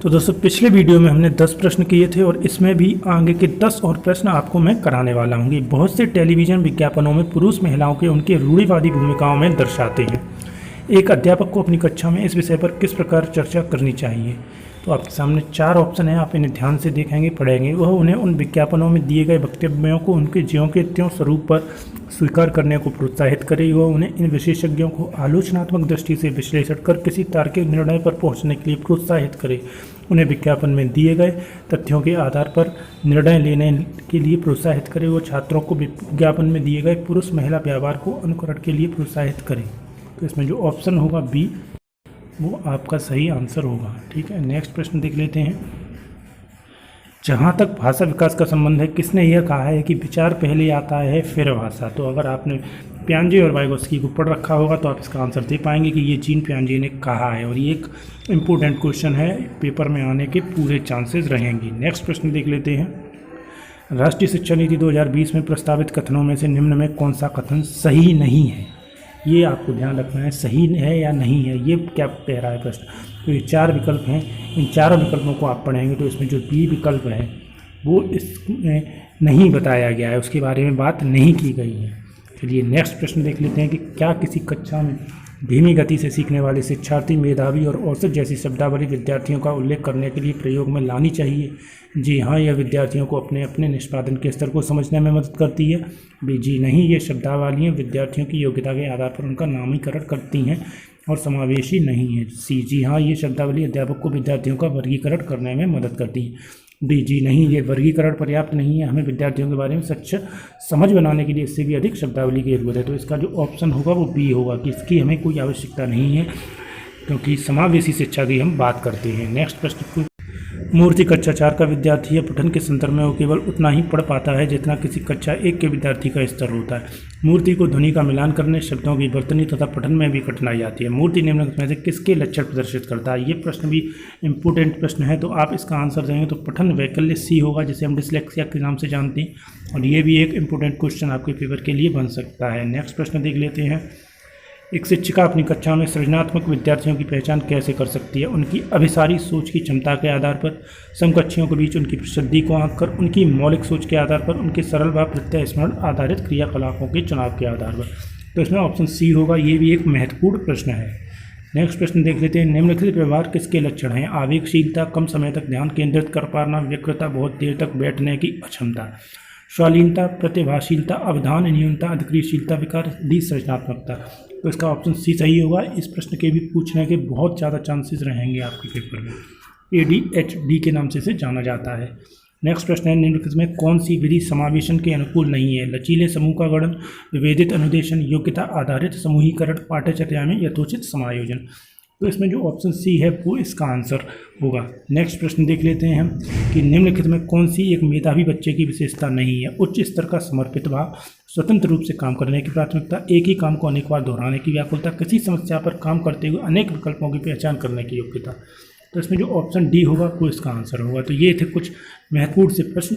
तो दोस्तों पिछले वीडियो में हमने 10 प्रश्न किए थे और इसमें भी आगे के 10 और प्रश्न आपको मैं कराने वाला हूँ। बहुत से टेलीविज़न विज्ञापनों में पुरुष महिलाओं के उनके रूढ़िवादी भूमिकाओं में दर्शाते हैं। एक अध्यापक को अपनी कक्षा में इस विषय पर किस प्रकार चर्चा करनी चाहिए। तो आपके सामने 4 ऑप्शन हैं, आप इन्हें ध्यान से देखेंगे पढ़ेंगे। वह उन्हें उन विज्ञापनों में दिए गए वक्तव्यों को उनके ज्यों के त्यों स्वरूप पर स्वीकार करने को प्रोत्साहित करे। वह उन्हें इन विशेषज्ञों को आलोचनात्मक दृष्टि से विश्लेषण कर किसी तार्किक निर्णय पर पहुंचने के लिए प्रोत्साहित करे। उन्हें विज्ञापन में दिए गए तथ्यों के आधार पर निर्णय लेने के लिए प्रोत्साहित करे। वो छात्रों को विज्ञापन में दिए गए पुरुष महिला व्यवहार को अनुकरण के लिए प्रोत्साहित करे। तो इसमें जो ऑप्शन होगा बी वो आपका सही आंसर होगा। ठीक है, नेक्स्ट प्रश्न देख लेते हैं। जहाँ तक भाषा विकास का संबंध है, किसने यह कहा है कि विचार पहले आता है फिर भाषा। तो अगर आपने पियाजे और वाइगोत्स्की को पढ़ रखा होगा तो आप इसका आंसर दे पाएंगे कि ये जीन पियाजे ने कहा है, और ये एक इम्पोर्टेंट क्वेश्चन है, पेपर में आने के पूरे चांसेस रहेंगे। नेक्स्ट प्रश्न देख लेते हैं। राष्ट्रीय शिक्षा नीति 2020 में प्रस्तावित कथनों में से निम्न में कौन सा कथन सही नहीं है। ये आपको ध्यान रखना है, सही है या नहीं है, ये क्या कह रहा है प्रश्न। तो ये 4 विकल्प हैं, इन चारों विकल्पों को आप पढ़ेंगे तो इसमें जो बी विकल्प है वो इसमें नहीं बताया गया है, उसके बारे में बात नहीं की गई है। चलिए नेक्स्ट प्रश्न देख लेते हैं कि क्या किसी कक्षा में धीमी गति से सीखने वाले शिक्षार्थी मेधावी और औसत जैसी शब्दावली विद्यार्थियों का उल्लेख करने के लिए प्रयोग में लानी चाहिए। जी हाँ, यह विद्यार्थियों को अपने अपने निष्पादन के स्तर को समझने में मदद करती है। बी जी नहीं, ये शब्दावलियाँ विद्यार्थियों की योग्यता के आधार पर उनका नामीकरण करती हैं और समावेशी नहीं है। सी जी हाँ, ये शब्दावली अध्यापक को विद्यार्थियों का वर्गीकरण करने में मदद करती है। डी जी नहीं, ये वर्गीकरण पर्याप्त नहीं है, हमें विद्यार्थियों के बारे में सच्च समझ बनाने के लिए इससे भी अधिक शब्दावली की जरूरत है। तो इसका जो ऑप्शन होगा वो बी होगा कि इसकी हमें कोई आवश्यकता नहीं है, क्योंकि समावेशी शिक्षा की हम बात करते हैं। नेक्स्ट प्रश्न। मूर्ति कक्षा 4 का विद्यार्थी या पठन के संदर्भ में वो केवल उतना ही पढ़ पाता है जितना किसी कक्षा 1 के विद्यार्थी का स्तर होता है। मूर्ति को ध्वनि का मिलान करने, शब्दों की वर्तनी तथा पठन में भी कठिनाई आती है। मूर्ति निम्नलिखित में से किसके लक्षण प्रदर्शित करता है। ये प्रश्न भी इम्पोर्टेंट प्रश्न है, तो आप इसका आंसर देंगे तो पठन वैकल्य सी होगा, जिसे हम डिसलेक्सिया के नाम से जानते हैं, और ये भी एक इम्पोर्टेंट क्वेश्चन आपके पेपर के लिए बन सकता है। नेक्स्ट प्रश्न देख लेते हैं। एक शिक्षिका अपनी कक्षा में सृजनात्मक विद्यार्थियों की पहचान कैसे कर सकती है। उनकी अभिसारी सोच की क्षमता के आधार पर, समकक्षियों के बीच उनकी प्रसिद्धि को आंक कर, उनकी मौलिक सोच के आधार पर, उनके सरल व प्रत्यय स्मरण आधारित क्रियाकलापों के चुनाव के आधार पर। तो इसमें ऑप्शन सी होगा, ये भी एक महत्वपूर्ण प्रश्न है। नेक्स्ट प्रश्न देख लेते हैं। निम्नलिखित व्यवहार किसके लक्षण हैं। आवेगशीलता, कम समय तक ध्यान केंद्रित कर पाना, व्यग्रता, बहुत देर तक बैठने की अक्षमता, शालीनता, प्रतिभाशीलता, अवधान न्यूनता, अधिक्रियशीलता विकार, डी सृजनात्मकता। तो इसका ऑप्शन सी सही होगा। इस प्रश्न के भी पूछने के बहुत ज़्यादा चांसेस रहेंगे आपके पेपर में। ADHD के नाम से इसे जाना जाता है। नेक्स्ट प्रश्न है। निम्नलिखित में कौन सी विधि समावेशन के अनुकूल नहीं है। लचीले समूह का गठन, विभेदित अनुदेशन, योग्यता आधारित समूहीकरण, पाठ्यचर्या में यथोचित समायोजन। तो इसमें जो ऑप्शन सी है वो इसका आंसर होगा। नेक्स्ट प्रश्न देख लेते हैं हम कि निम्नलिखित में कौन सी एक मेधावी बच्चे की विशेषता नहीं है। उच्च स्तर का समर्पित भाव, स्वतंत्र रूप से काम करने की प्राथमिकता, एक ही काम को अनेक बार दोहराने की व्याकुलता, किसी समस्या पर काम करते हुए अनेक विकल्पों की पहचान करने की योग्यता। तो इसमें जो ऑप्शन डी होगा वो इसका आंसर होगा। तो ये थे कुछ महत्वपूर्ण से प्रश्न